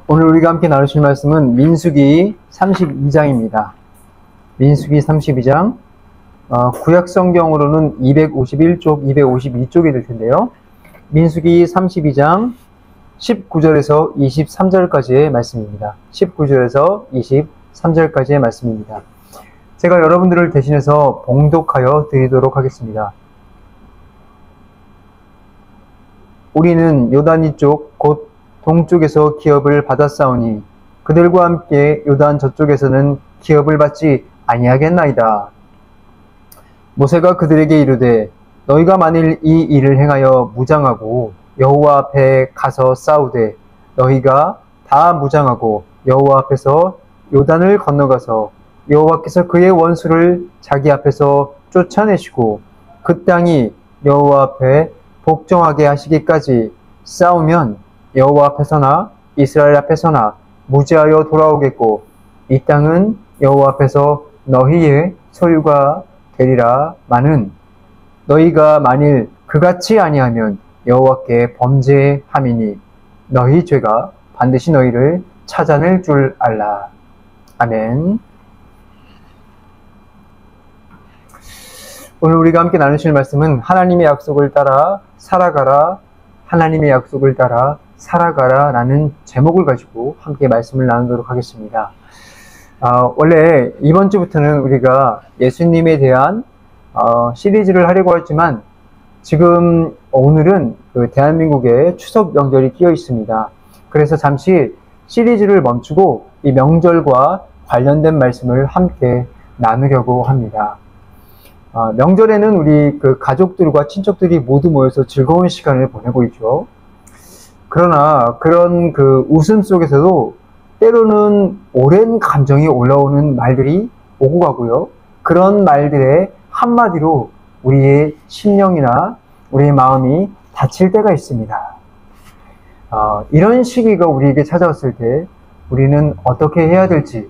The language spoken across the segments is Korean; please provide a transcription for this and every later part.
오늘 우리가 함께 나누실 말씀은 민수기 32장입니다. 민수기 32장, 구약 성경으로는 251쪽, 252쪽이 될 텐데요. 민수기 32장 19절에서 23절까지의 말씀입니다. 19절에서 23절까지의 말씀입니다. 제가 여러분들을 대신해서 봉독하여 드리도록 하겠습니다. 우리는 요단 이쪽 곧 동쪽에서 기업을 받았사오니 그들과 함께 요단 저쪽에서는 기업을 받지 아니하겠나이다. 모세가 그들에게 이르되 너희가 만일 이 일을 행하여 무장하고 여호와 앞에 가서 싸우되 너희가 다 무장하고 여호와 앞에서 요단을 건너가서 여호와께서 그의 원수를 자기 앞에서 쫓아내시고 그 땅이 여호와 앞에 복종하게 하시기까지 싸우면 여호와 앞에서나 이스라엘 앞에서나 무죄하여 돌아오겠고 이 땅은 여호와 앞에서 너희의 소유가 되리라. 마는 너희가 만일 그같이 아니하면 여호와께 범죄함이니 너희 죄가 반드시 너희를 찾아낼 줄 알라. 아멘. 오늘 우리가 함께 나누실 말씀은 하나님의 약속을 따라 살아가라, 하나님의 약속을 따라 살아가라 라는 제목을 가지고 함께 말씀을 나누도록 하겠습니다. 원래 이번 주부터는 우리가 예수님에 대한 시리즈를 하려고 했지만 지금 오늘은 그 대한민국의 추석 명절이 끼어 있습니다. 그래서 잠시 시리즈를 멈추고 이 명절과 관련된 말씀을 함께 나누려고 합니다. 명절에는 우리 그 가족들과 친척들이 모두 모여서 즐거운 시간을 보내고 있죠. 그러나 그런 그 웃음 속에서도 때로는 오랜 감정이 올라오는 말들이 오고 가고요. 그런 말들의 한마디로 우리의 심령이나 우리의 마음이 다칠 때가 있습니다. 이런 시기가 우리에게 찾아왔을 때 우리는 어떻게 해야 될지,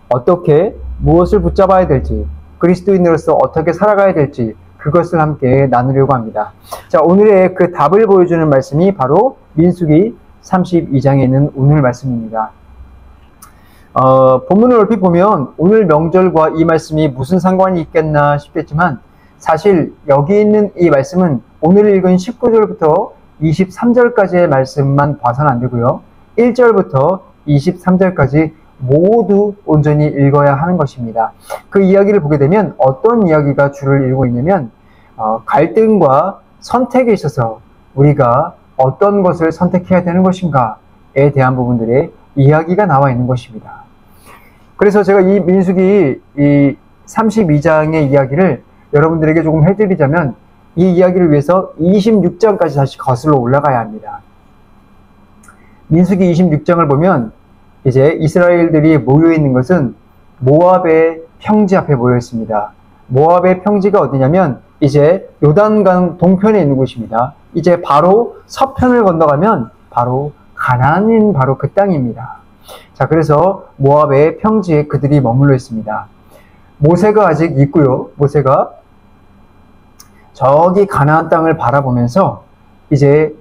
어떻게 무엇을 붙잡아야 될지, 그리스도인으로서 어떻게 살아가야 될지 그것을 함께 나누려고 합니다. 자, 오늘의 그 답을 보여주는 말씀이 바로 민수기 32장에 있는 오늘 말씀입니다. 본문을 얼핏 보면 오늘 명절과 이 말씀이 무슨 상관이 있겠나 싶겠지만 사실 여기 있는 이 말씀은 오늘 읽은 19절부터 23절까지의 말씀만 봐서는 안 되고요. 1절부터 23절까지 모두 온전히 읽어야 하는 것입니다. 그 이야기를 보게 되면 어떤 이야기가 주를 이루고 있냐면 갈등과 선택에 있어서 우리가 어떤 것을 선택해야 되는 것인가에 대한 부분들의 이야기가 나와 있는 것입니다. 그래서 제가 이 민수기 이 32장의 이야기를 여러분들에게 조금 해드리자면 이 이야기를 위해서 26장까지 다시 거슬러 올라가야 합니다. 민수기 26장을 보면 이제 이스라엘들이 모여 있는 것은 모압의 평지 앞에 모여 있습니다. 모압의 평지가 어디냐면 이제 요단강 동편에 있는 곳입니다. 이제 바로 서편을 건너가면 바로 가나안인 바로 그 땅입니다. 자, 그래서 모압의 평지에 그들이 머물러 있습니다. 모세가 아직 있고요. 모세가 저기 가나안 땅을 바라보면서 이제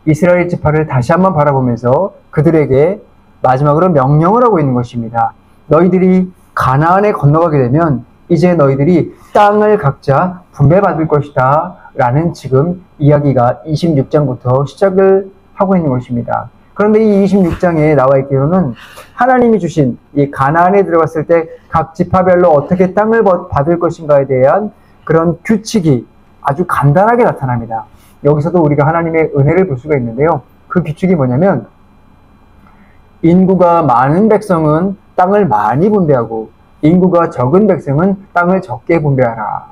이스라엘 지파를 다시 한번 바라보면서 그들에게 마지막으로 명령을 하고 있는 것입니다. 너희들이 가나안에 건너가게 되면 이제 너희들이 땅을 각자 분배받을 것이다 라는 지금 이야기가 26장부터 시작을 하고 있는 것입니다. 그런데 이 26장에 나와 있기로는 하나님이 주신 이 가나안에 들어갔을 때 각 지파별로 어떻게 땅을 받을 것인가에 대한 그런 규칙이 아주 간단하게 나타납니다. 여기서도 우리가 하나님의 은혜를 볼 수가 있는데요. 그 규칙이 뭐냐면 인구가 많은 백성은 땅을 많이 분배하고 인구가 적은 백성은 땅을 적게 분배하라.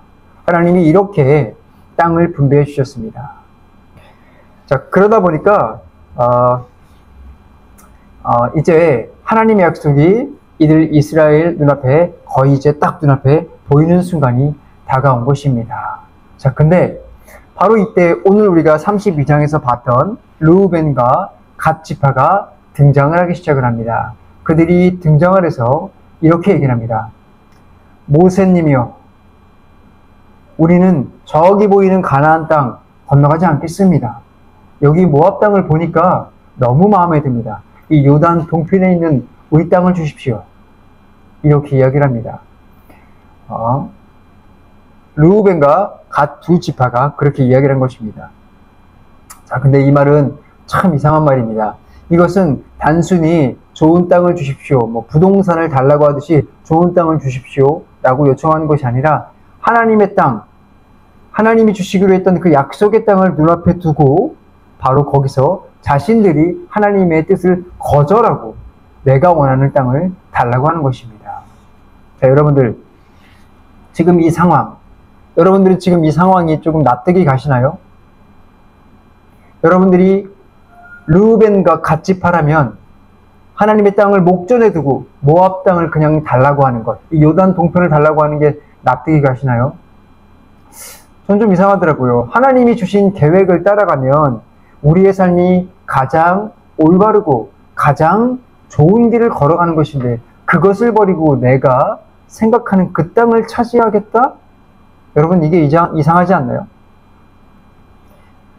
하나님이 이렇게 땅을 분배해 주셨습니다. 자, 그러다 보니까 이제 하나님의 약속이 이들 이스라엘 눈앞에 거의 이제 딱 눈앞에 보이는 순간이 다가온 것입니다. 자, 근데 바로 이때 오늘 우리가 32장에서 봤던 르우벤과 갓 지파가 등장을 하기 시작을 합니다. 그들이 등장을 해서 이렇게 얘기를 합니다. 모세님이여, 우리는 저기 보이는 가나안 땅 건너가지 않겠습니다. 여기 모압 땅을 보니까 너무 마음에 듭니다. 이 요단 동편에 있는 우리 땅을 주십시오. 이렇게 이야기를 합니다. 르우벤과 갓 두 지파가 그렇게 이야기를 한 것입니다. 자, 근데 이 말은 참 이상한 말입니다. 이것은 단순히 좋은 땅을 주십시오, 뭐 부동산을 달라고 하듯이 좋은 땅을 주십시오 라고 요청하는 것이 아니라 하나님의 땅, 하나님이 주시기로 했던 그 약속의 땅을 눈앞에 두고 바로 거기서 자신들이 하나님의 뜻을 거절하고 내가 원하는 땅을 달라고 하는 것입니다. 자, 여러분들 지금 이 상황, 여러분들이 지금 이 상황이 조금 납득이 가시나요? 여러분들이 르우벤과 갓 지파라면 하나님의 땅을 목전에 두고 모압 땅을 그냥 달라고 하는 것, 이 요단 동편을 달라고 하는 게 납득이 가시나요? 전 좀 이상하더라고요. 하나님이 주신 계획을 따라가면 우리의 삶이 가장 올바르고 가장 좋은 길을 걸어가는 것인데 그것을 버리고 내가 생각하는 그 땅을 차지하겠다? 여러분, 이게 이상하지 않나요?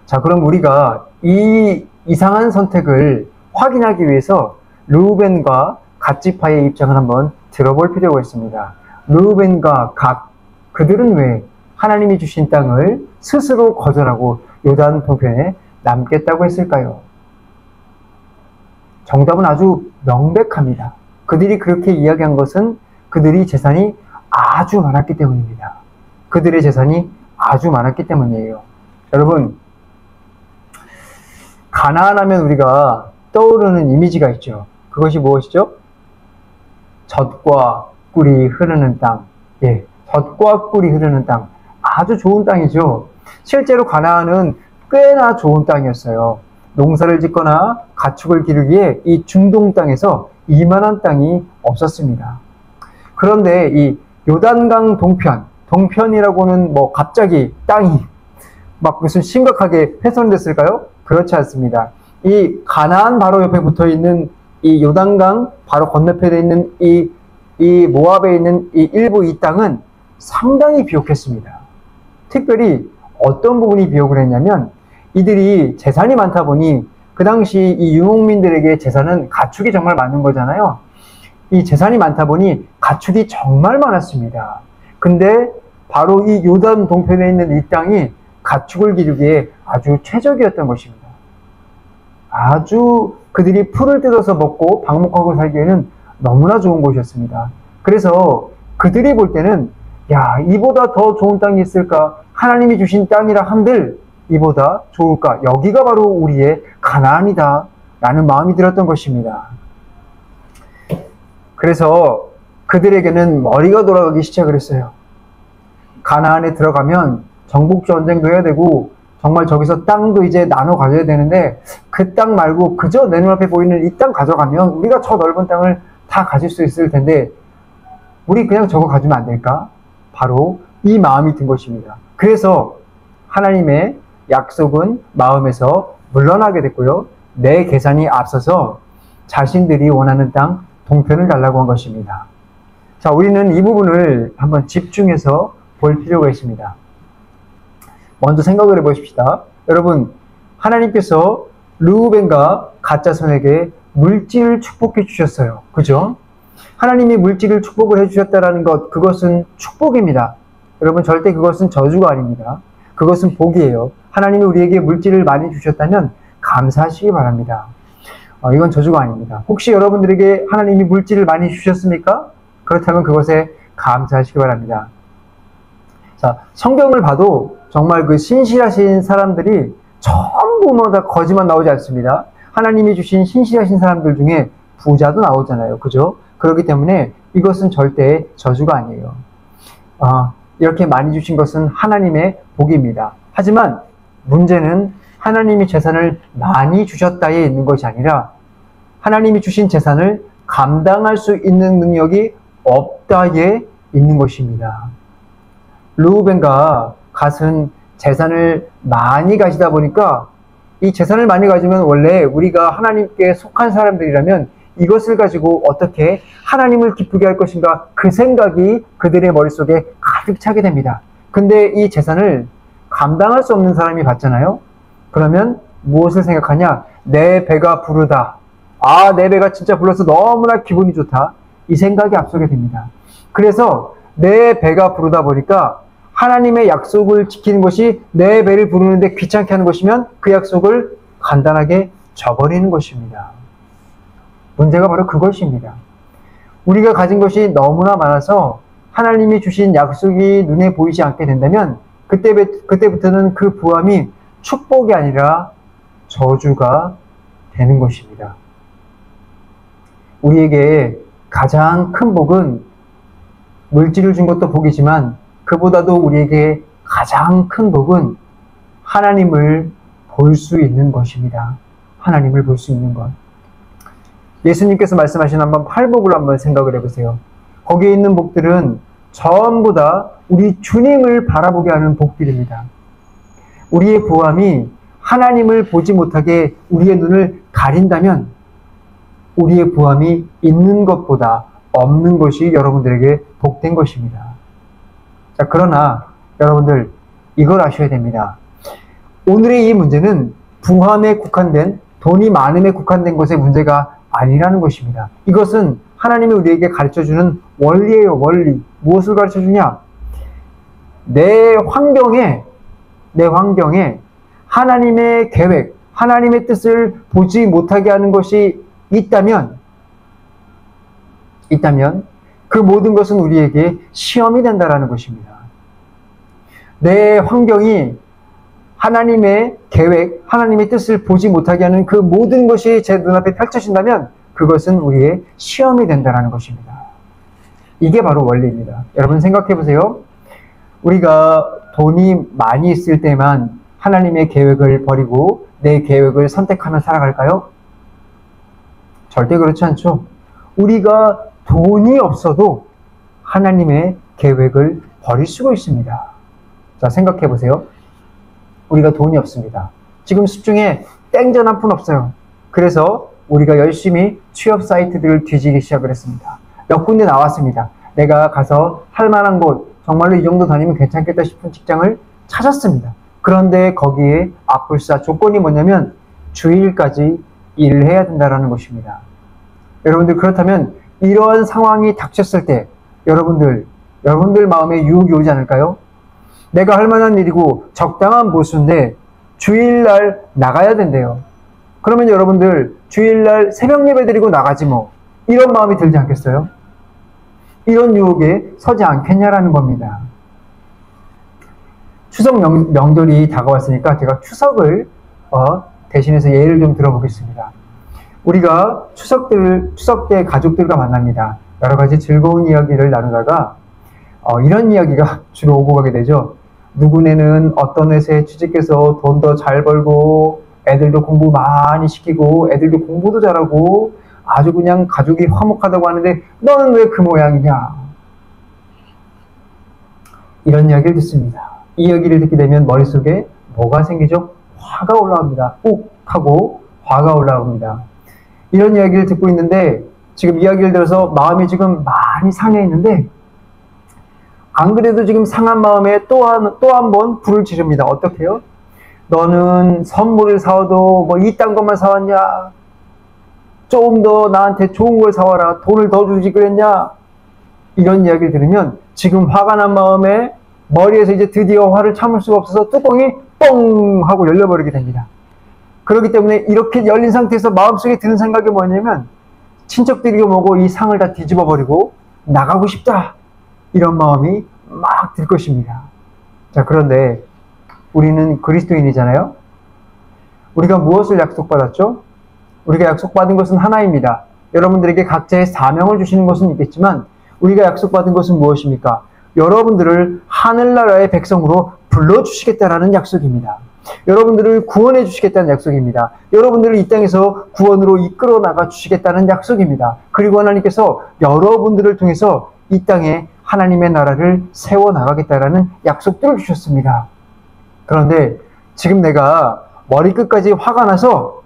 자, 그럼 우리가 이 이상한 선택을 확인하기 위해서 르우벤과 갓 지파의 입장을 한번 들어볼 필요가 있습니다. 르우벤과 갓, 그들은 왜 하나님이 주신 땅을 스스로 거절하고 요단 동편에 남겠다고 했을까요? 정답은 아주 명백합니다. 그들이 그렇게 이야기한 것은 그들이 재산이 아주 많았기 때문입니다. 그들의 재산이 아주 많았기 때문이에요. 여러분, 가나안 하면 우리가 떠오르는 이미지가 있죠. 그것이 무엇이죠? 젖과 꿀이 흐르는 땅. 예, 젖과 꿀이 흐르는 땅. 아주 좋은 땅이죠. 실제로 가나안은 꽤나 좋은 땅이었어요. 농사를 짓거나 가축을 기르기에 이 중동 땅에서 이만한 땅이 없었습니다. 그런데 이 요단강 동편이라고는 뭐 갑자기 땅이 막 무슨 심각하게 훼손됐을까요? 그렇지 않습니다. 이 가나안 바로 옆에 붙어 있는 이 요단강 바로 건너편에 있는 이 모압에 있는 이 일부 이 땅은 상당히 비옥했습니다. 특별히 어떤 부분이 비옥을 했냐면 이들이 재산이 많다 보니 그 당시 이 유목민들에게 재산은 가축이 정말 많은 거잖아요. 이 재산이 많다 보니 가축이 정말 많았습니다. 근데 바로 이 요단 동편에 있는 이 땅이 가축을 기르기에 아주 최적이었던 것입니다. 아주 그들이 풀을 뜯어서 먹고 방목하고 살기에는 너무나 좋은 곳이었습니다. 그래서 그들이 볼 때는 야, 이보다 더 좋은 땅이 있을까? 하나님이 주신 땅이라 한들 이보다 좋을까? 여기가 바로 우리의 가나안이다 라는 마음이 들었던 것입니다. 그래서 그들에게는 머리가 돌아가기 시작을 했어요. 가나안에 들어가면 정복전쟁도 해야 되고 정말 저기서 땅도 이제 나눠 가져야 되는데 그 땅 말고 그저 내 눈앞에 보이는 이 땅 가져가면 우리가 저 넓은 땅을 다 가질 수 있을 텐데 우리 그냥 저거 가지면 안 될까? 바로 이 마음이 든 것입니다. 그래서 하나님의 약속은 마음에서 물러나게 됐고요. 내 계산이 앞서서 자신들이 원하는 땅 동편을 달라고 한 것입니다. 자, 우리는 이 부분을 한번 집중해서 볼 필요가 있습니다. 먼저 생각을 해보십시다. 여러분, 하나님께서 르우벤과 갓 자손에게 물질을 축복해 주셨어요. 그죠? 하나님이 물질을 축복을 해주셨다는 것, 그것은 축복입니다. 여러분, 절대 그것은 저주가 아닙니다. 그것은 복이에요. 하나님이 우리에게 물질을 많이 주셨다면 감사하시기 바랍니다. 이건 저주가 아닙니다. 혹시 여러분들에게 하나님이 물질을 많이 주셨습니까? 그렇다면 그것에 감사하시기 바랍니다. 자, 성경을 봐도 정말 그 신실하신 사람들이 전부 뭐 다 거짓말 나오지 않습니다. 하나님이 주신 신실하신 사람들 중에 부자도 나오잖아요. 그죠? 그렇기 때문에 이것은 절대 저주가 아니에요. 이렇게 많이 주신 것은 하나님의 복입니다. 하지만 문제는 하나님이 재산을 많이 주셨다에 있는 것이 아니라 하나님이 주신 재산을 감당할 수 있는 능력이 없다에 있는 것입니다. 르우벤과 갓은 재산을 많이 가지다 보니까 이 재산을 많이 가지면 원래 우리가 하나님께 속한 사람들이라면 이것을 가지고 어떻게 하나님을 기쁘게 할 것인가 그 생각이 그들의 머릿속에 가득 차게 됩니다. 근데 이 재산을 감당할 수 없는 사람이 받잖아요. 그러면 무엇을 생각하냐? 내 배가 부르다. 아, 내 배가 진짜 불러서 너무나 기분이 좋다. 이 생각이 앞서게 됩니다. 그래서 내 배가 부르다 보니까 하나님의 약속을 지키는 것이 내 배를 부르는데 귀찮게 하는 것이면 그 약속을 간단하게 저버리는 것입니다. 문제가 바로 그것입니다. 우리가 가진 것이 너무나 많아서 하나님이 주신 약속이 눈에 보이지 않게 된다면 그때부터는 그 부함이 축복이 아니라 저주가 되는 것입니다. 우리에게 가장 큰 복은 물질을 준 것도 복이지만 그보다도 우리에게 가장 큰 복은 하나님을 볼 수 있는 것입니다. 하나님을 볼 수 있는 것. 예수님께서 말씀하신 한번 팔복을 한번 생각을 해보세요. 거기에 있는 복들은 전부 다 우리 주님을 바라보게 하는 복들입니다. 우리의 부함이 하나님을 보지 못하게 우리의 눈을 가린다면 우리의 부함이 있는 것보다 없는 것이 여러분들에게 복된 것입니다. 자, 그러나 여러분들 이걸 아셔야 됩니다. 오늘의 이 문제는 부함에 국한된, 돈이 많음에 국한된 것의 문제가 아니라는 것입니다. 이것은 하나님이 우리에게 가르쳐주는 원리예요. 원리. 무엇을 가르쳐주냐? 내 환경에 하나님의 계획, 하나님의 뜻을 보지 못하게 하는 것이 있다면 그 모든 것은 우리에게 시험이 된다라는 것입니다. 내 환경이 하나님의 계획, 하나님의 뜻을 보지 못하게 하는 그 모든 것이 제 눈앞에 펼쳐진다면 그것은 우리의 시험이 된다는 것입니다. 이게 바로 원리입니다. 여러분 생각해 보세요. 우리가 돈이 많이 있을 때만 하나님의 계획을 버리고 내 계획을 선택하며 살아갈까요? 절대 그렇지 않죠. 우리가 돈이 없어도 하나님의 계획을 버릴 수가 있습니다. 자, 생각해 보세요. 우리가 돈이 없습니다. 지금 집중에 땡전 한 푼 없어요. 그래서 우리가 열심히 취업 사이트들을 뒤지기 시작을 했습니다. 몇 군데 나왔습니다. 내가 가서 할 만한 곳, 정말로 이 정도 다니면 괜찮겠다 싶은 직장을 찾았습니다. 그런데 거기에 앞불사 조건이 뭐냐면 주일까지 일을 해야 된다는 것입니다. 여러분들 그렇다면 이런 상황이 닥쳤을 때 여러분들 마음에 유혹이 오지 않을까요? 내가 할 만한 일이고 적당한 보수인데 주일날 나가야 된대요. 그러면 여러분들 주일날 새벽 예배 드리고 나가지 뭐, 이런 마음이 들지 않겠어요? 이런 유혹에 서지 않겠냐라는 겁니다. 추석 명절이 다가왔으니까 제가 추석을 대신해서 예를 좀 들어보겠습니다. 우리가 추석 때 가족들과 만납니다. 여러 가지 즐거운 이야기를 나누다가 이런 이야기가 주로 오고 가게 되죠. 누구네는 어떤 회사에 취직해서 돈 더 잘 벌고 애들도 공부 많이 시키고 애들도 공부도 잘하고 아주 그냥 가족이 화목하다고 하는데 너는 왜 그 모양이냐? 이런 이야기를 듣습니다. 이 이야기를 듣게 되면 머릿속에 뭐가 생기죠? 화가 올라옵니다. 욱 하고 화가 올라옵니다. 이런 이야기를 듣고 있는데 지금 이야기를 들어서 마음이 지금 많이 상해 있는데 안 그래도 지금 상한 마음에 또 한 번 불을 지릅니다. 어떻게 해요? 너는 선물을 사와도 뭐 이딴 것만 사왔냐? 좀 더 나한테 좋은 걸 사와라. 돈을 더 주지 그랬냐? 이런 이야기를 들으면 지금 화가 난 마음에 머리에서 이제 드디어 화를 참을 수가 없어서 뚜껑이 뻥 하고 열려버리게 됩니다. 그렇기 때문에 이렇게 열린 상태에서 마음속에 드는 생각이 뭐냐면 친척들이 뭐고 이 상을 다 뒤집어 버리고 나가고 싶다, 이런 마음이 막 들 것입니다. 자, 그런데 우리는 그리스도인이잖아요. 우리가 무엇을 약속받았죠? 우리가 약속받은 것은 하나입니다. 여러분들에게 각자의 사명을 주시는 것은 있겠지만 우리가 약속받은 것은 무엇입니까? 여러분들을 하늘나라의 백성으로 불러주시겠다라는 약속입니다. 여러분들을 구원해 주시겠다는 약속입니다. 여러분들을 이 땅에서 구원으로 이끌어 나가 주시겠다는 약속입니다. 그리고 하나님께서 여러분들을 통해서 이 땅에 하나님의 나라를 세워나가겠다라는 약속들을 주셨습니다. 그런데 지금 내가 머리끝까지 화가 나서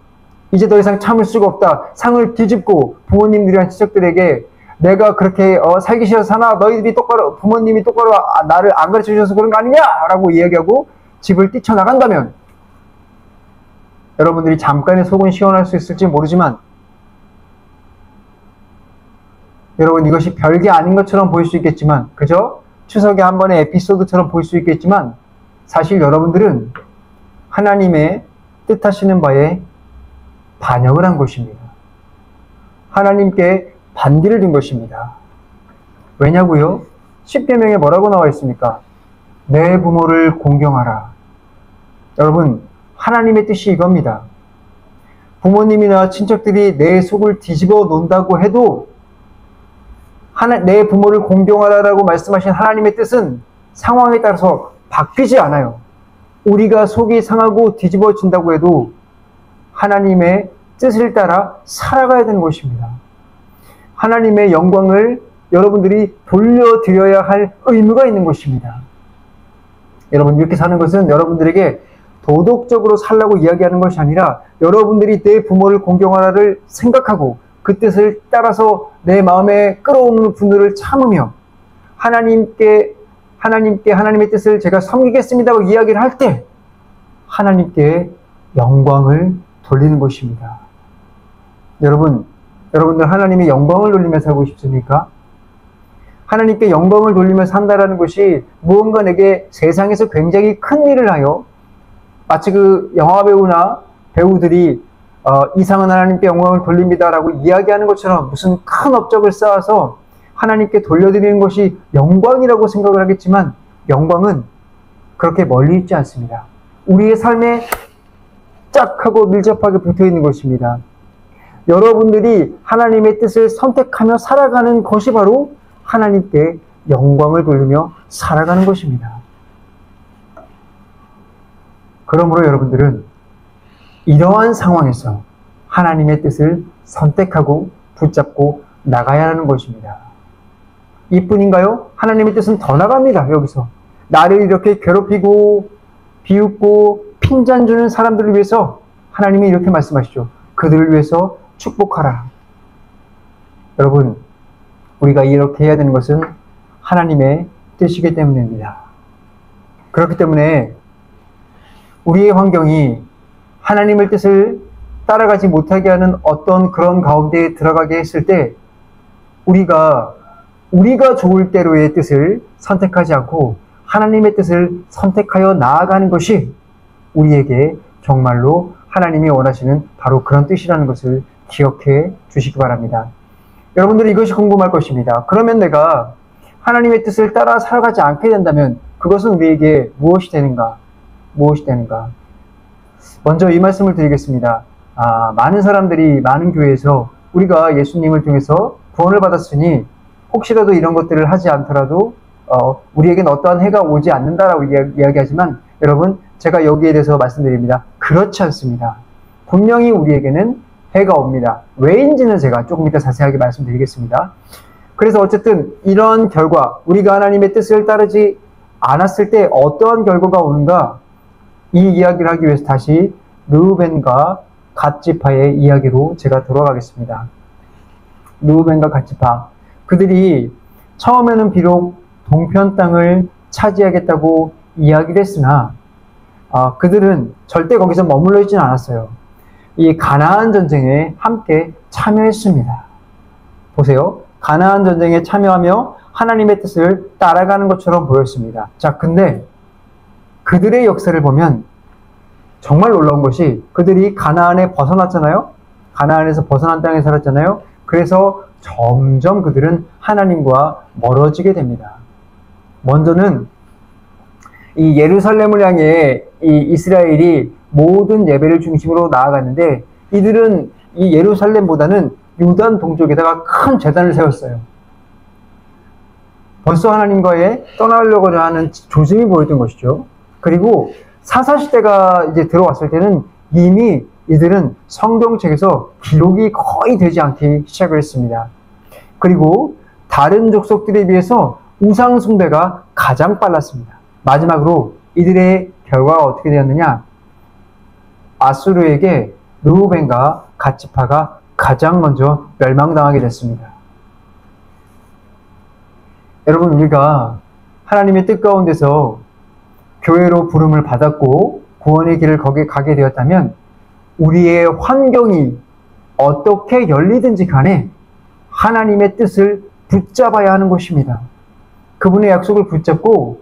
이제 더 이상 참을 수가 없다. 상을 뒤집고 부모님들이랑 친척들에게 내가 그렇게 살기 싫어서 사나? 너희들이 똑바로, 부모님이 똑바로 나를 안 가르쳐 주셔서 그런 거 아니냐? 라고 이야기하고 집을 뛰쳐나간다면 여러분들이 잠깐의 속은 시원할 수 있을지 모르지만 여러분, 이것이 별게 아닌 것처럼 보일 수 있겠지만, 그죠? 추석에 한 번의 에피소드처럼 보일 수 있겠지만, 사실 여러분들은 하나님의 뜻하시는 바에 반역을 한 것입니다. 하나님께 반기를 준 것입니다. 왜냐고요? 10계명에 뭐라고 나와 있습니까? 내 부모를 공경하라. 여러분, 하나님의 뜻이 이겁니다. 부모님이나 친척들이 내 속을 뒤집어 놓는다고 해도 내 부모를 공경하라라고 말씀하신 하나님의 뜻은 상황에 따라서 바뀌지 않아요. 우리가 속이 상하고 뒤집어진다고 해도 하나님의 뜻을 따라 살아가야 되는 것입니다. 하나님의 영광을 여러분들이 돌려드려야 할 의무가 있는 것입니다. 여러분, 이렇게 사는 것은 여러분들에게 도덕적으로 살라고 이야기하는 것이 아니라 여러분들이 내 부모를 공경하라를 생각하고 그 뜻을 따라서 내 마음에 끌어오는 분노를 참으며 하나님의 뜻을 제가 섬기겠습니다고 이야기를 할 때 하나님께 영광을 돌리는 것입니다. 여러분들 하나님의 영광을 돌리며 살고 싶습니까? 하나님께 영광을 돌리며 산다라는 것이 무언가 내게 세상에서 굉장히 큰 일을 하여 마치 그 영화배우나 배우들이 이상한 하나님께 영광을 돌립니다라고 이야기하는 것처럼 무슨 큰 업적을 쌓아서 하나님께 돌려드리는 것이 영광이라고 생각을 하겠지만 영광은 그렇게 멀리 있지 않습니다. 우리의 삶에 짝하고 밀접하게 붙어 있는 것입니다. 여러분들이 하나님의 뜻을 선택하며 살아가는 것이 바로 하나님께 영광을 돌리며 살아가는 것입니다. 그러므로 여러분들은 이러한 상황에서 하나님의 뜻을 선택하고 붙잡고 나가야 하는 것입니다. 이뿐인가요? 하나님의 뜻은 더 나갑니다. 여기서 나를 이렇게 괴롭히고 비웃고 핀잔 주는 사람들을 위해서 하나님이 이렇게 말씀하시죠. 그들을 위해서 축복하라. 여러분, 우리가 이렇게 해야 되는 것은 하나님의 뜻이기 때문입니다. 그렇기 때문에 우리의 환경이 하나님의 뜻을 따라가지 못하게 하는 어떤 그런 가운데에 들어가게 했을 때 우리가 좋을 대로의 뜻을 선택하지 않고 하나님의 뜻을 선택하여 나아가는 것이 우리에게 정말로 하나님이 원하시는 바로 그런 뜻이라는 것을 기억해 주시기 바랍니다. 여러분들이 이것이 궁금할 것입니다. 그러면 내가 하나님의 뜻을 따라 살아가지 않게 된다면 그것은 우리에게 무엇이 되는가? 먼저 이 말씀을 드리겠습니다. 많은 사람들이 많은 교회에서 우리가 예수님을 통해서 구원을 받았으니 혹시라도 이런 것들을 하지 않더라도 우리에게는 어떠한 해가 오지 않는다라고 이야기하지만 여러분, 제가 여기에 대해서 말씀드립니다. 그렇지 않습니다. 분명히 우리에게는 해가 옵니다. 왜인지는 제가 조금 이따 자세하게 말씀드리겠습니다. 그래서 어쨌든 이런 결과, 우리가 하나님의 뜻을 따르지 않았을 때 어떠한 결과가 오는가, 이 이야기를 하기 위해서 다시 르우벤과 갓지파의 이야기로 제가 돌아가겠습니다. 르우벤과 갓지파, 그들이 처음에는 비록 동편 땅을 차지하겠다고 이야기를 했으나 그들은 절대 거기서 머물러 있지는 않았어요. 이 가나안 전쟁에 함께 참여했습니다. 보세요. 가나안 전쟁에 참여하며 하나님의 뜻을 따라가는 것처럼 보였습니다. 자, 근데 그들의 역사를 보면 정말 놀라운 것이 그들이 가나안에 벗어났잖아요. 가나안에서 벗어난 땅에 살았잖아요. 그래서 점점 그들은 하나님과 멀어지게 됩니다. 먼저는 이 예루살렘을 향해 이 이스라엘이 모든 예배를 중심으로 나아갔는데 이들은 이 예루살렘보다는 유단 동쪽에다가 큰 제단을 세웠어요. 벌써 하나님과의 떠나려고 하는 조짐이 보였던 것이죠. 그리고 사사시대가 이제 들어왔을 때는 이미 이들은 성경책에서 기록이 거의 되지 않기 시작을 했습니다. 그리고 다른 족속들에 비해서 우상 숭배가 가장 빨랐습니다. 마지막으로 이들의 결과가 어떻게 되었느냐? 아수르에게 르우벤과 갓지파가 가장 먼저 멸망당하게 됐습니다. 여러분, 우리가 하나님의 뜻 가운데서 교회로 부름을 받았고 구원의 길을 거기에 가게 되었다면 우리의 환경이 어떻게 열리든지 간에 하나님의 뜻을 붙잡아야 하는 것입니다. 그분의 약속을 붙잡고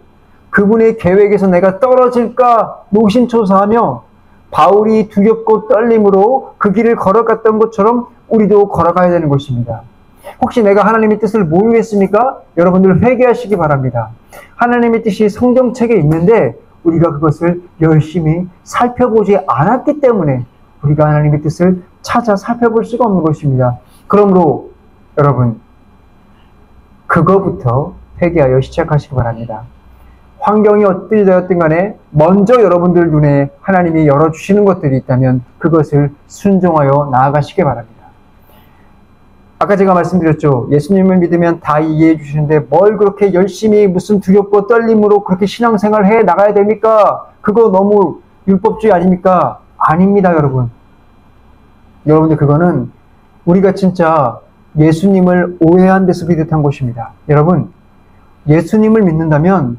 그분의 계획에서 내가 떨어질까 노심초사하며 바울이 두렵고 떨림으로 그 길을 걸어갔던 것처럼 우리도 걸어가야 되는 것입니다. 혹시 내가 하나님의 뜻을 모르겠습니까? 여러분들 회개하시기 바랍니다. 하나님의 뜻이 성경책에 있는데 우리가 그것을 열심히 살펴보지 않았기 때문에 우리가 하나님의 뜻을 찾아 살펴볼 수가 없는 것입니다. 그러므로 여러분, 그거부터 회개하여 시작하시기 바랍니다. 환경이 어떻게 되었든 간에 먼저 여러분들 눈에 하나님이 열어주시는 것들이 있다면 그것을 순종하여 나아가시기 바랍니다. 아까 제가 말씀드렸죠. 예수님을 믿으면 다 이해해 주시는데 뭘 그렇게 열심히 무슨 두렵고 떨림으로 그렇게 신앙생활 해 나가야 됩니까? 그거 너무 율법주의 아닙니까? 아닙니다, 여러분. 여러분들, 그거는 우리가 진짜 예수님을 오해한 데서 비롯한 것입니다. 여러분, 예수님을 믿는다면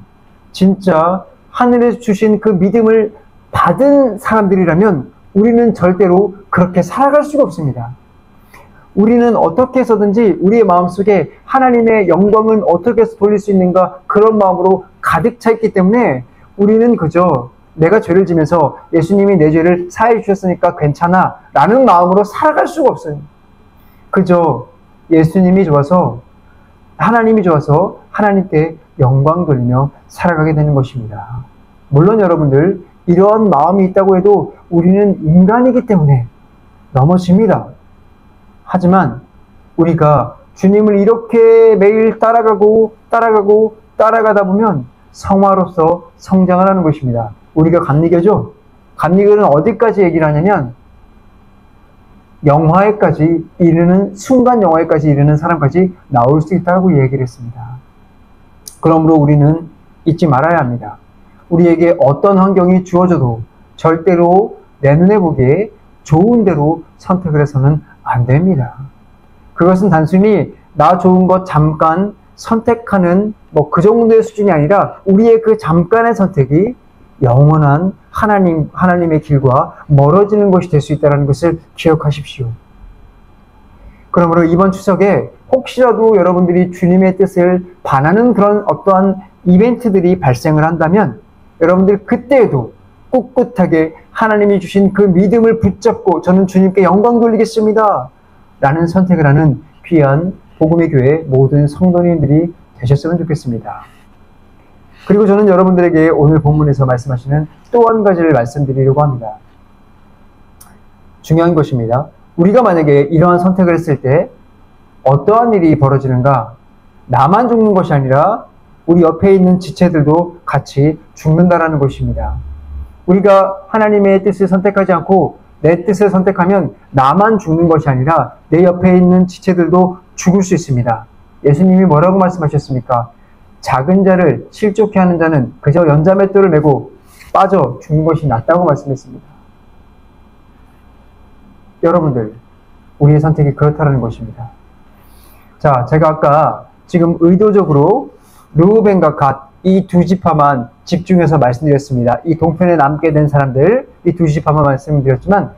진짜 하늘에서 주신 그 믿음을 받은 사람들이라면 우리는 절대로 그렇게 살아갈 수가 없습니다. 우리는 어떻게 해서든지 우리의 마음속에 하나님의 영광은 어떻게 해서 돌릴 수 있는가, 그런 마음으로 가득 차 있기 때문에 우리는 그저 내가 죄를 지면서 예수님이 내 죄를 사해 주셨으니까 괜찮아 라는 마음으로 살아갈 수가 없어요. 그저 예수님이 좋아서, 하나님이 좋아서 하나님께 영광 돌리며 살아가게 되는 것입니다. 물론 여러분들, 이러한 마음이 있다고 해도 우리는 인간이기 때문에 넘어집니다. 하지만 우리가 주님을 이렇게 매일 따라가다 보면 성화로서 성장을 하는 것입니다. 우리가 감리교죠? 감리교는 어디까지 얘기를 하냐면 영화에까지 이르는, 순간 영화에까지 이르는 사람까지 나올 수 있다고 얘기를 했습니다. 그러므로 우리는 잊지 말아야 합니다. 우리에게 어떤 환경이 주어져도 절대로 내 눈에 보기에 좋은 대로 선택을 해서는 안 됩니다. 그것은 단순히 나 좋은 것 잠깐 선택하는 그 정도의 수준이 아니라 우리의 그 잠깐의 선택이 영원한 하나님의 길과 멀어지는 것이 될 수 있다는 것을 기억하십시오. 그러므로 이번 추석에 혹시라도 여러분들이 주님의 뜻을 반하는 그런 어떠한 이벤트들이 발생을 한다면 여러분들 그때에도 꿋꿋하게 하나님이 주신 그 믿음을 붙잡고 저는 주님께 영광 돌리겠습니다 라는 선택을 하는 귀한 복음의 교회 모든 성도님들이 되셨으면 좋겠습니다. 그리고 저는 여러분들에게 오늘 본문에서 말씀하시는 또 한 가지를 말씀드리려고 합니다. 중요한 것입니다. 우리가 만약에 이러한 선택을 했을 때 어떠한 일이 벌어지는가? 나만 죽는 것이 아니라 우리 옆에 있는 지체들도 같이 죽는다라는 것입니다. 우리가 하나님의 뜻을 선택하지 않고 내 뜻을 선택하면 나만 죽는 것이 아니라 내 옆에 있는 지체들도 죽을 수 있습니다. 예수님이 뭐라고 말씀하셨습니까? 작은 자를 실족해 하는 자는 그저 연자맷돌을 메고 빠져 죽는 것이 낫다고 말씀했습니다. 여러분들, 우리의 선택이 그렇다는 것입니다. 자, 제가 아까 지금 의도적으로 르우벤과 갓 이 두 지파만 집중해서 말씀드렸습니다. 이 동편에 남게 된 사람들, 이 두 지파만 말씀드렸지만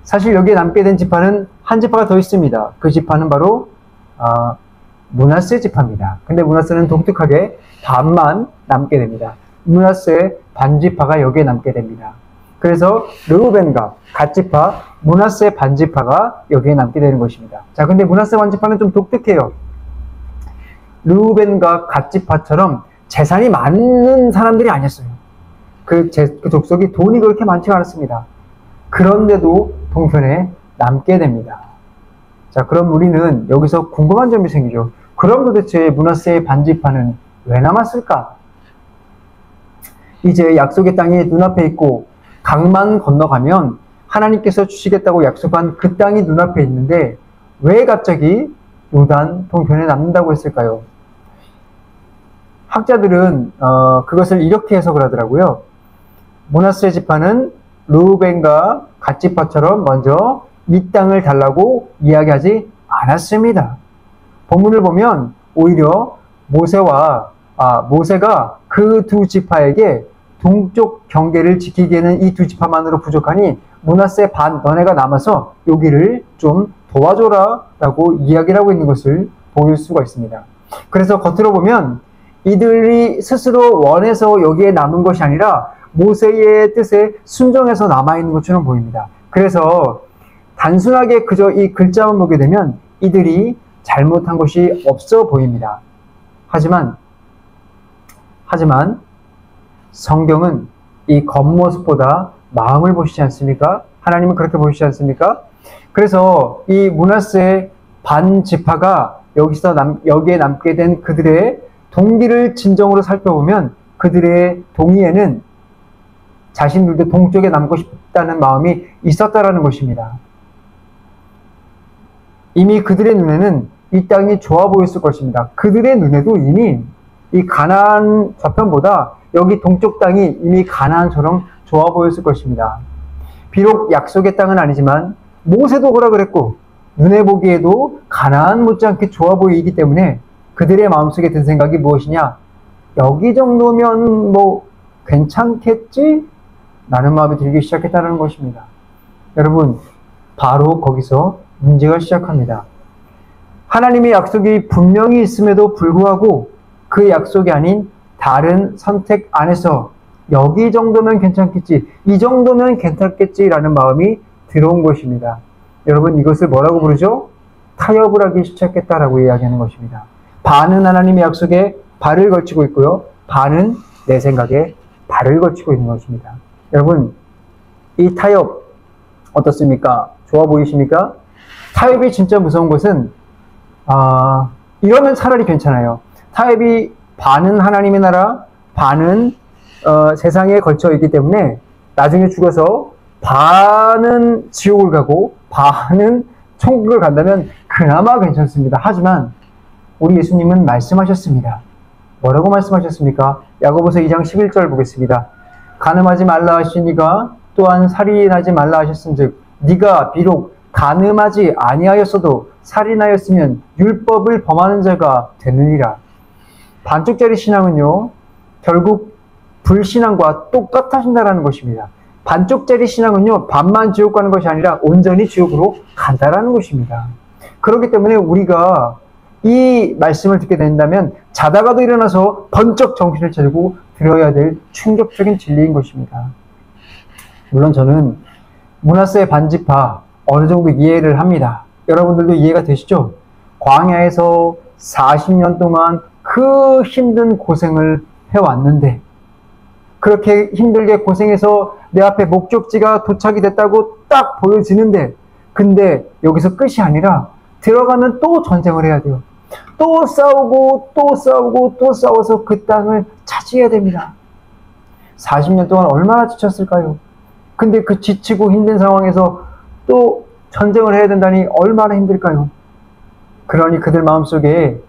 사실 여기에 남게 된 지파는 한 지파가 더 있습니다. 그 지파는 바로 므낫세 지파입니다. 근데 므낫세는 독특하게 반만 남게 됩니다. 므낫세 반지파가 여기에 남게 됩니다. 그래서 르우벤과 갓 지파, 므낫세 반지파가 여기에 남게 되는 것입니다. 자, 근데 므낫세 반지파는 좀 독특해요. 르우벤과 갓 지파처럼 재산이 많은 사람들이 아니었어요. 그 족속이 돈이 그렇게 많지 않았습니다. 그런데도 동편에 남게 됩니다. 자, 그럼 우리는 여기서 궁금한 점이 생기죠. 그럼 도대체 므낫세의 반지파는 왜 남았을까? 이제 약속의 땅이 눈앞에 있고 강만 건너가면 하나님께서 주시겠다고 약속한 그 땅이 눈앞에 있는데 왜 갑자기 요단 동편에 남는다고 했을까요? 학자들은 그것을 이렇게 해석을 하더라고요. 므낫세 지파는 르우벤과 갓 지파처럼 먼저 이 땅을 달라고 이야기하지 않았습니다. 본문을 보면 오히려 모세가 그 두 지파에게 동쪽 경계를 지키기에는 이 두 지파만으로 부족하니 므낫세 반 너네가 남아서 여기를 좀 도와줘라 라고 이야기를 하고 있는 것을 보일 수가 있습니다. 그래서 겉으로 보면 이들이 스스로 원해서 여기에 남은 것이 아니라 모세의 뜻에 순종해서 남아있는 것처럼 보입니다. 그래서 단순하게 그저 이 글자만 보게 되면 이들이 잘못한 것이 없어 보입니다. 하지만 성경은 이 겉모습보다 마음을 보시지 않습니까? 하나님은 그렇게 보시지 않습니까? 그래서 이 므낫세의 반 지파가 여기에 남게 된 그들의 동기를 진정으로 살펴보면 그들의 동의에는 자신들도 동쪽에 남고 싶다는 마음이 있었다라는 것입니다. 이미 그들의 눈에는 이 땅이 좋아 보였을 것입니다. 그들의 눈에도 이미 이 가나안 저편보다 여기 동쪽 땅이 이미 가나안처럼 좋아 보였을 것입니다. 비록 약속의 땅은 아니지만 모세도 오라 그랬고 눈에 보기에도 가나안 못지않게 좋아 보이기 때문에 그들의 마음속에 든 생각이 무엇이냐? 여기 정도면 뭐 괜찮겠지? 라는 마음이 들기 시작했다는 것입니다. 여러분, 바로 거기서 문제가 시작합니다. 하나님의 약속이 분명히 있음에도 불구하고 그 약속이 아닌 다른 선택 안에서 여기 정도면 괜찮겠지, 이 정도면 괜찮겠지라는 마음이 들어온 것입니다. 여러분, 이것을 뭐라고 부르죠? 타협을 하기 시작했다라고 이야기하는 것입니다. 반은 하나님의 약속에 발을 걸치고 있고요. 반은 내 생각에 발을 걸치고 있는 것입니다. 여러분, 이 타협 어떻습니까? 좋아 보이십니까? 타협이 진짜 무서운 것은 이러면 차라리 괜찮아요. 타협이 반은 하나님의 나라, 반은 세상에 걸쳐 있기 때문에 나중에 죽어서 반은 지옥을 가고 반은 천국을 간다면 그나마 괜찮습니다. 하지만 우리 예수님은 말씀하셨습니다. 뭐라고 말씀하셨습니까? 야고보서 2장 11절 보겠습니다. 간음하지 말라 하시니가 또한 살인하지 말라 하셨은즉 네가 비록 간음하지 아니하였어도 살인하였으면 율법을 범하는 자가 되느니라. 반쪽짜리 신앙은요, 결국 불신앙과 똑같아진다는 것입니다. 반쪽짜리 신앙은요, 반만 지옥 가는 것이 아니라 온전히 지옥으로 간다라는 것입니다. 그렇기 때문에 우리가 이 말씀을 듣게 된다면 자다가도 일어나서 번쩍 정신을 차리고 들어야 될 충격적인 진리인 것입니다. 물론 저는 므낫세의 반지파 어느 정도 이해를 합니다. 여러분들도 이해가 되시죠? 광야에서 40년 동안 그 힘든 고생을 해왔는데 그렇게 힘들게 고생해서 내 앞에 목적지가 도착이 됐다고 딱 보여지는데 근데 여기서 끝이 아니라 들어가면 또 전쟁을 해야 돼요. 또 싸우고 또 싸우고 또 싸워서 그 땅을 차지해야 됩니다. 40년 동안 얼마나 지쳤을까요? 근데 그 지치고 힘든 상황에서 또 전쟁을 해야 된다니 얼마나 힘들까요? 그러니 그들 마음속에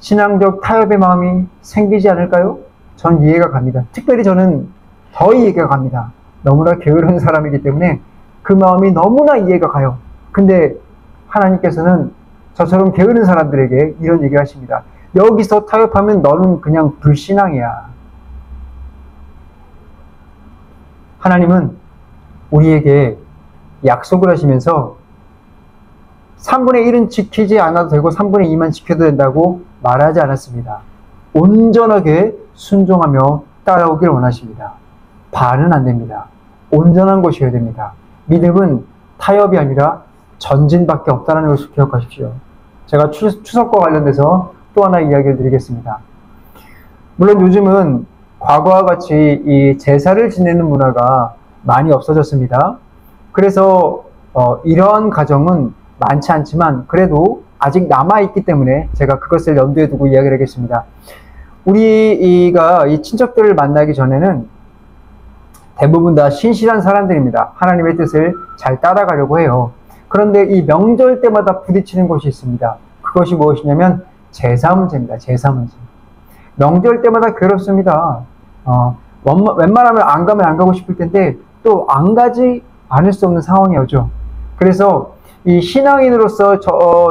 신앙적 타협의 마음이 생기지 않을까요? 전 이해가 갑니다. 특별히 저는 더 이해가 갑니다. 너무나 게으른 사람이기 때문에 그 마음이 너무나 이해가 가요. 근데 하나님께서는 저처럼 게으른 사람들에게 이런 얘기를 하십니다. 여기서 타협하면 너는 그냥 불신앙이야. 하나님은 우리에게 약속을 하시면서 3분의 1은 지키지 않아도 되고 3분의 2만 지켜도 된다고 말하지 않았습니다. 온전하게 순종하며 따라오길 원하십니다. 반은 안 됩니다. 온전한 것이어야 됩니다. 믿음은 타협이 아니라 전진밖에 없다는 것을 기억하십시오. 제가 추석과 관련돼서 또 하나 이야기를 드리겠습니다. 물론 요즘은 과거와 같이 이 제사를 지내는 문화가 많이 없어졌습니다. 그래서 이런 가정은 많지 않지만 그래도 아직 남아있기 때문에 제가 그것을 염두에 두고 이야기를 하겠습니다. 우리가 이 친척들을 만나기 전에는 대부분 다 신실한 사람들입니다. 하나님의 뜻을 잘 따라가려고 해요. 그런데 이 명절 때마다 부딪히는 것이 있습니다. 그것이 무엇이냐면 제사 문제입니다. 제사 문제. 명절 때마다 괴롭습니다. 웬만하면 안 가면 안 가고 싶을 텐데 또 안 가지 않을 수 없는 상황이 오죠. 그래서 이 신앙인으로서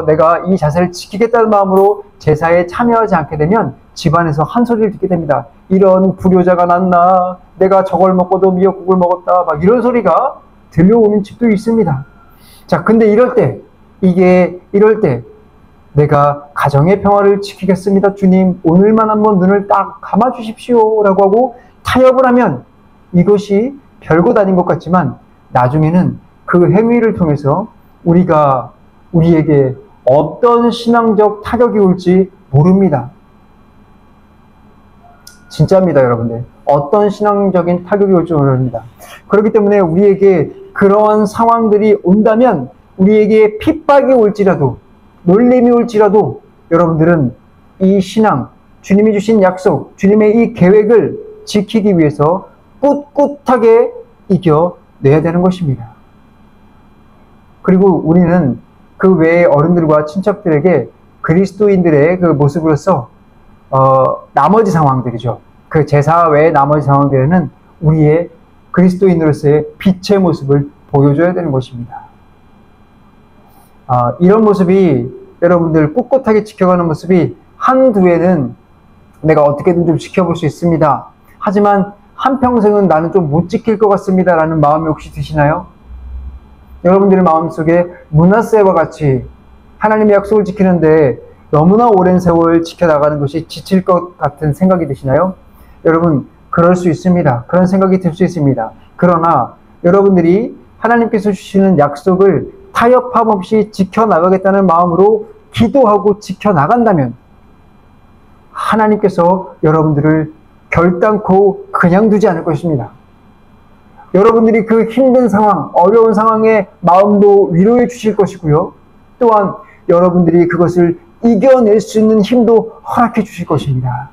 내가 이 자세를 지키겠다는 마음으로 제사에 참여하지 않게 되면 집안에서 한 소리를 듣게 됩니다. 이런 불효자가 났나? 내가 저걸 먹고도 미역국을 먹었다. 막 이런 소리가 들려오는 집도 있습니다. 자, 근데 이럴 때 내가 가정의 평화를 지키겠습니다. 주님, 오늘만 한번 눈을 딱 감아주십시오. 라고 하고 타협을 하면 이것이 별것 아닌 것 같지만 나중에는 그 행위를 통해서 우리에게 어떤 신앙적 타격이 올지 모릅니다. 진짜입니다, 여러분들. 어떤 신앙적인 타격이 올지 모릅니다. 그렇기 때문에 우리에게 그러한 상황들이 온다면 우리에게 핍박이 올지라도 놀림이 올지라도 여러분들은 이 신앙, 주님이 주신 약속, 주님의 이 계획을 지키기 위해서 꿋꿋하게 이겨내야 되는 것입니다. 그리고 우리는 그 외의 어른들과 친척들에게 그리스도인들의 그 모습으로서 나머지 상황들이죠. 그 제사 외의 나머지 상황들에는 우리의 그리스도인으로서의 빛의 모습을 보여줘야 되는 것입니다. 이런 모습이 여러분들 꿋꿋하게 지켜가는 모습이 한두 해는 내가 어떻게든 좀 지켜볼 수 있습니다. 하지만 한평생은 나는 좀 못 지킬 것 같습니다. 라는 마음이 혹시 드시나요? 여러분들의 마음속에 므낫세와 같이 하나님의 약속을 지키는데 너무나 오랜 세월 지켜나가는 것이 지칠 것 같은 생각이 드시나요? 여러분, 그럴 수 있습니다. 그런 생각이 들 수 있습니다. 그러나 여러분들이 하나님께서 주시는 약속을 타협함 없이 지켜나가겠다는 마음으로 기도하고 지켜나간다면 하나님께서 여러분들을 결단코 그냥 두지 않을 것입니다. 여러분들이 그 힘든 상황, 어려운 상황에 마음도 위로해 주실 것이고요. 또한 여러분들이 그것을 이겨낼 수 있는 힘도 허락해 주실 것입니다.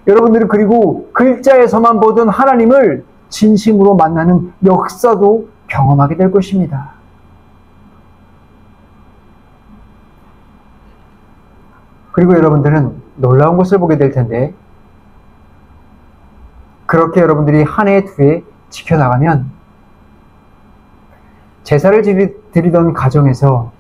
여러분들은 그리고 글자에서만 보던 하나님을 진심으로 만나는 역사도 경험하게 될 것입니다. 그리고 여러분들은 놀라운 것을 보게 될 텐데 그렇게 여러분들이 한 해, 두 해 지켜나가면 제사를 드리던 가정에서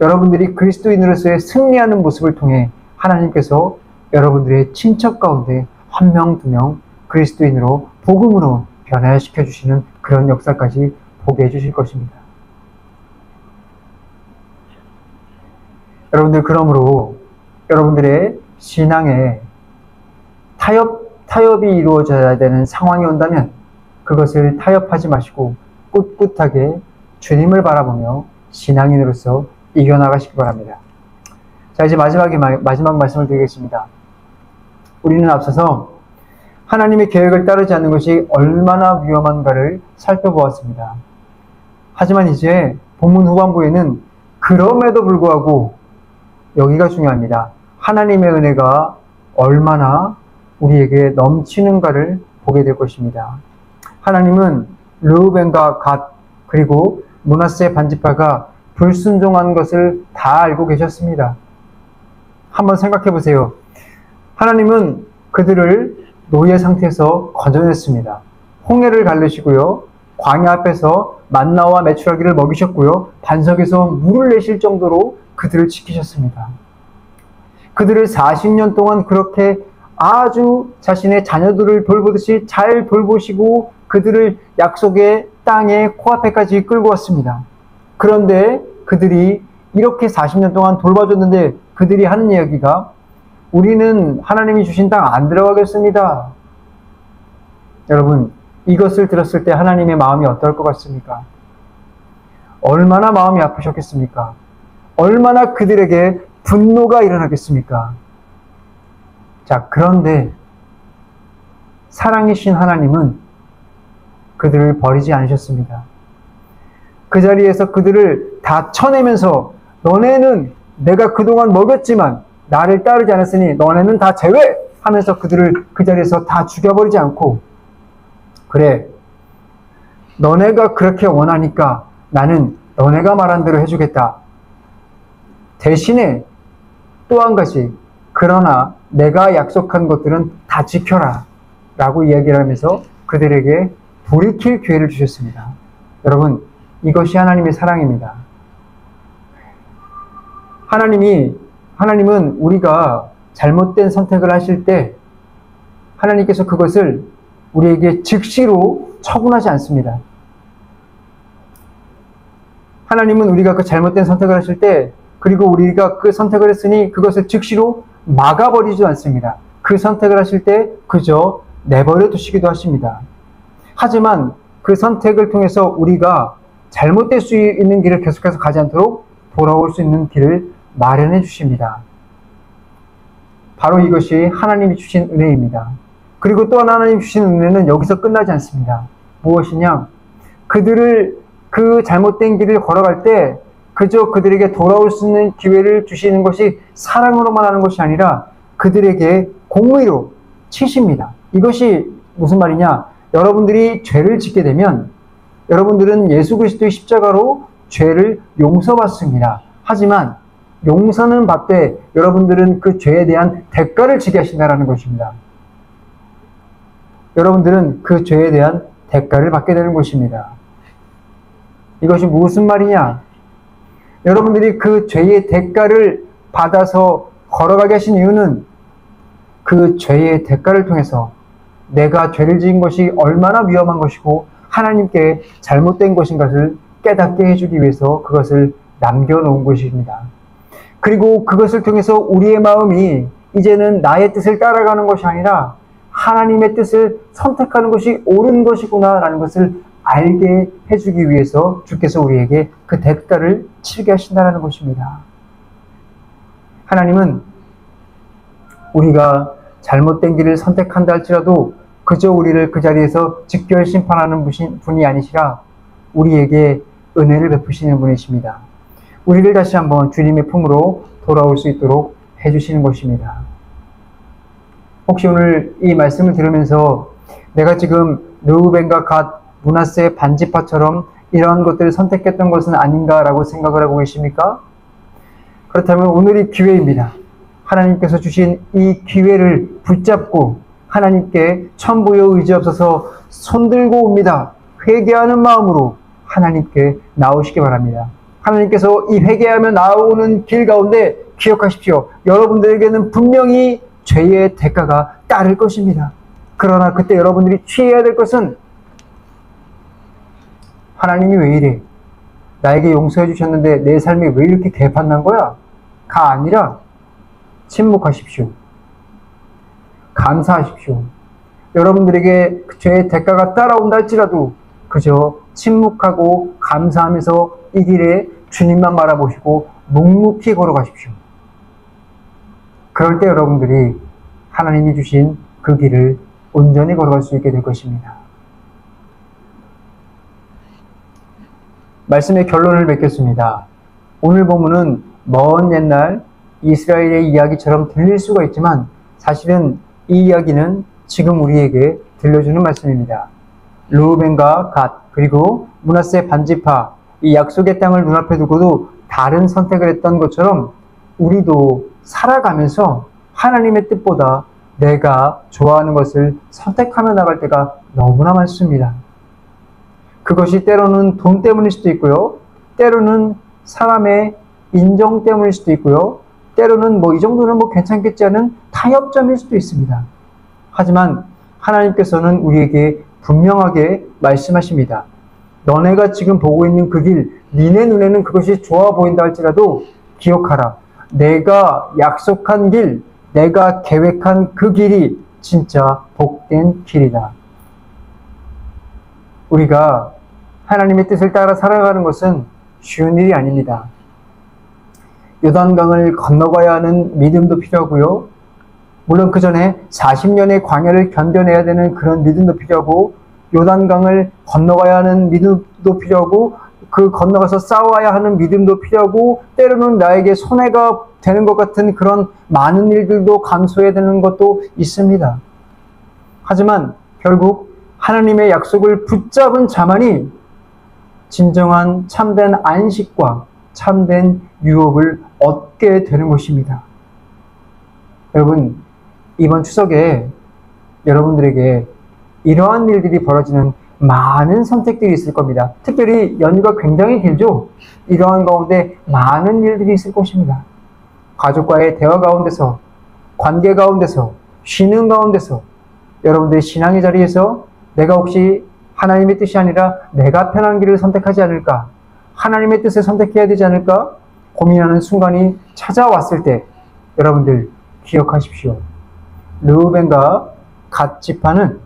여러분들이 그리스도인으로서의 승리하는 모습을 통해 하나님께서 여러분들의 친척 가운데 한 명, 두 명 그리스도인으로 복음으로 변화시켜 주시는 그런 역사까지 보게 해주실 것입니다. 여러분들, 그러므로 여러분들의 신앙에 타협이 이루어져야 되는 상황이 온다면 그것을 타협하지 마시고 꿋꿋하게 주님을 바라보며 신앙인으로서 이겨나가시기 바랍니다. 자, 이제 마지막 말씀을 드리겠습니다. 우리는 앞서서 하나님의 계획을 따르지 않는 것이 얼마나 위험한가를 살펴보았습니다. 하지만 이제 본문 후반부에는 그럼에도 불구하고 여기가 중요합니다. 하나님의 은혜가 얼마나 우리에게 넘치는가를 보게 될 것입니다. 하나님은 르우벤과 갓 그리고 므낫세 반지파가 불순종한 것을 다 알고 계셨습니다. 한번 생각해 보세요. 하나님은 그들을 노예 상태에서 건져냈습니다. 홍해를 가르시고요. 광야 앞에서 만나와 메추라기를 먹이셨고요. 반석에서 물을 내실 정도로 그들을 지키셨습니다. 그들을 40년 동안 그렇게 아주 자신의 자녀들을 돌보듯이 잘 돌보시고 그들을 약속의 땅의 코앞에까지 끌고 왔습니다. 그런데 그들이 이렇게 40년 동안 돌봐줬는데 그들이 하는 이야기가 우리는 하나님이 주신 땅 안 들어가겠습니다. 여러분, 이것을 들었을 때 하나님의 마음이 어떨 것 같습니까? 얼마나 마음이 아프셨겠습니까? 얼마나 그들에게 분노가 일어나겠습니까? 자, 그런데 사랑이신 하나님은 그들을 버리지 않으셨습니다. 그 자리에서 그들을 다 쳐내면서 너네는 내가 그동안 먹였지만 나를 따르지 않았으니 너네는 다 제외! 하면서 그들을 그 자리에서 다 죽여버리지 않고 그래, 너네가 그렇게 원하니까 나는 너네가 말한 대로 해주겠다. 대신에 또 한 가지, 그러나 내가 약속한 것들은 다 지켜라 라고 이야기를 하면서 그들에게 돌이킬 기회를 주셨습니다. 여러분, 이것이 하나님의 사랑입니다. 하나님은 우리가 잘못된 선택을 하실 때 하나님께서 그것을 우리에게 즉시로 처분하지 않습니다. 하나님은 우리가 그 잘못된 선택을 하실 때 그리고 우리가 그 선택을 했으니 그것을 즉시로 막아버리지도 않습니다. 그 선택을 하실 때 그저 내버려 두시기도 하십니다. 하지만 그 선택을 통해서 우리가 잘못될 수 있는 길을 계속해서 가지 않도록 돌아올 수 있는 길을 마련해 주십니다. 바로 이것이 하나님이 주신 은혜입니다. 그리고 또 하나님이 주신 은혜는 여기서 끝나지 않습니다. 무엇이냐? 그들을 그 잘못된 길을 걸어갈 때 그저 그들에게 돌아올 수 있는 기회를 주시는 것이 사랑으로만 하는 것이 아니라 그들에게 공의로 치십니다. 이것이 무슨 말이냐? 여러분들이 죄를 짓게 되면 여러분들은 예수 그리스도의 십자가로 죄를 용서받습니다. 하지만 용서는 받되 여러분들은 그 죄에 대한 대가를 지게 하신다는 것입니다. 여러분들은 그 죄에 대한 대가를 받게 되는 것입니다. 이것이 무슨 말이냐? 여러분들이 그 죄의 대가를 받아서 걸어가게 하신 이유는 그 죄의 대가를 통해서 내가 죄를 지은 것이 얼마나 위험한 것이고 하나님께 잘못된 것인 것을 깨닫게 해주기 위해서 그것을 남겨놓은 것입니다. 그리고 그것을 통해서 우리의 마음이 이제는 나의 뜻을 따라가는 것이 아니라 하나님의 뜻을 선택하는 것이 옳은 것이구나 라는 것을 알게 해주기 위해서 주께서 우리에게 그 대가를 치르게 하신다는 것입니다. 하나님은 우리가 잘못된 길을 선택한다 할지라도 그저 우리를 그 자리에서 직결 심판하는 분이 아니시라 우리에게 은혜를 베푸시는 분이십니다. 우리를 다시 한번 주님의 품으로 돌아올 수 있도록 해주시는 것입니다. 혹시 오늘 이 말씀을 들으면서 내가 지금 르우벤과 갓, 므낫세, 반지파처럼 이러한 것들을 선택했던 것은 아닌가라고 생각을 하고 계십니까? 그렇다면 오늘이 기회입니다. 하나님께서 주신 이 기회를 붙잡고 하나님께 천부여 의지없어서 손들고 옵니다. 회개하는 마음으로 하나님께 나오시기 바랍니다. 하나님께서 이 회개하며 나오는 길 가운데 기억하십시오. 여러분들에게는 분명히 죄의 대가가 따를 것입니다. 그러나 그때 여러분들이 취해야 될 것은 하나님이 왜 이래? 나에게 용서해 주셨는데 내 삶이 왜 이렇게 개판난 거야? 가 아니라 침묵하십시오. 감사하십시오. 여러분들에게 죄의 대가가 따라온다 할지라도 그저 침묵하고 감사하면서 이 길에 주님만 바라보시고 묵묵히 걸어가십시오. 그럴 때 여러분들이 하나님이 주신 그 길을 온전히 걸어갈 수 있게 될 것입니다. 말씀의 결론을 맺겠습니다. 오늘 본문은 먼 옛날 이스라엘의 이야기처럼 들릴 수가 있지만 사실은 이 이야기는 지금 우리에게 들려주는 말씀입니다. 르우벤과 갓 그리고 므낫세 반지파 이 약속의 땅을 눈앞에 두고도 다른 선택을 했던 것처럼 우리도 살아가면서 하나님의 뜻보다 내가 좋아하는 것을 선택하며 나갈 때가 너무나 많습니다. 그것이 때로는 돈 때문일 수도 있고요. 때로는 사람의 인정 때문일 수도 있고요. 때로는 이 정도는 괜찮겠지 않은 타협점일 수도 있습니다. 하지만 하나님께서는 우리에게 분명하게 말씀하십니다. 너네가 지금 보고 있는 그 길, 니네 눈에는 그것이 좋아 보인다 할지라도 기억하라. 내가 약속한 길, 내가 계획한 그 길이 진짜 복된 길이다. 우리가 하나님의 뜻을 따라 살아가는 것은 쉬운 일이 아닙니다. 요단강을 건너가야 하는 믿음도 필요하고요. 물론 그 전에 40년의 광야를 견뎌내야 되는 그런 믿음도 필요하고 요단강을 건너가야 하는 믿음도 필요하고 그 건너가서 싸워야 하는 믿음도 필요하고 때로는 나에게 손해가 되는 것 같은 그런 많은 일들도 감수해야 되는 것도 있습니다. 하지만 결국 하나님의 약속을 붙잡은 자만이 진정한 참된 안식과 참된 유업을 얻게 되는 것입니다. 여러분, 이번 추석에 여러분들에게 이러한 일들이 벌어지는 많은 선택들이 있을 겁니다. 특별히 연휴가 굉장히 길죠? 이러한 가운데 많은 일들이 있을 것입니다. 가족과의 대화 가운데서, 관계 가운데서, 쉬는 가운데서 여러분들의 신앙의 자리에서 내가 혹시 하나님의 뜻이 아니라 내가 편한 길을 선택하지 않을까? 하나님의 뜻을 선택해야 되지 않을까? 고민하는 순간이 찾아왔을 때 여러분들 기억하십시오. 르우벤과 갓 지파는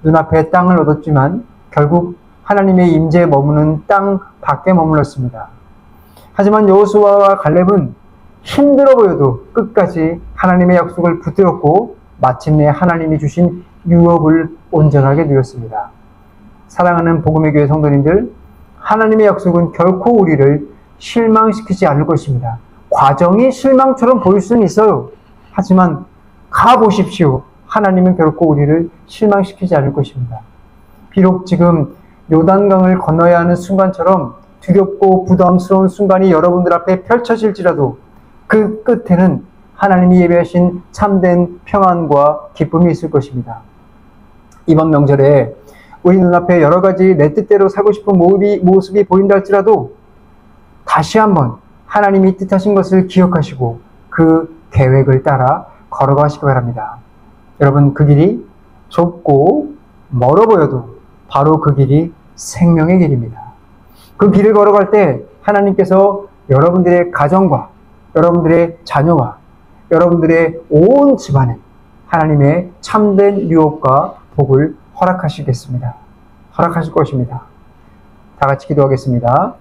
눈앞에 땅을 얻었지만 결국 하나님의 임재에 머무는 땅 밖에 머물렀습니다. 하지만 여호수아와 갈렙은 힘들어 보여도 끝까지 하나님의 약속을 붙들었고 마침내 하나님이 주신 유업을 온전하게 누렸습니다. 사랑하는 복음의 교회 성도님들, 하나님의 약속은 결코 우리를 실망시키지 않을 것입니다. 과정이 실망처럼 보일 수는 있어요. 하지만 가보십시오. 하나님은 결코 우리를 실망시키지 않을 것입니다. 비록 지금 요단강을 건너야 하는 순간처럼 두렵고 부담스러운 순간이 여러분들 앞에 펼쳐질지라도 그 끝에는 하나님이 예비하신 참된 평안과 기쁨이 있을 것입니다. 이번 명절에 우리 눈앞에 여러 가지 내 뜻대로 살고 싶은 모습이 보인다 할지라도 다시 한번 하나님이 뜻하신 것을 기억하시고 그 계획을 따라 걸어가시기 바랍니다. 여러분, 그 길이 좁고 멀어 보여도 바로 그 길이 생명의 길입니다. 그 길을 걸어갈 때 하나님께서 여러분들의 가정과 여러분들의 자녀와 여러분들의 온 집안에 하나님의 참된 유업과 복을 허락하시겠습니다. 허락하실 것입니다. 다 같이 기도하겠습니다.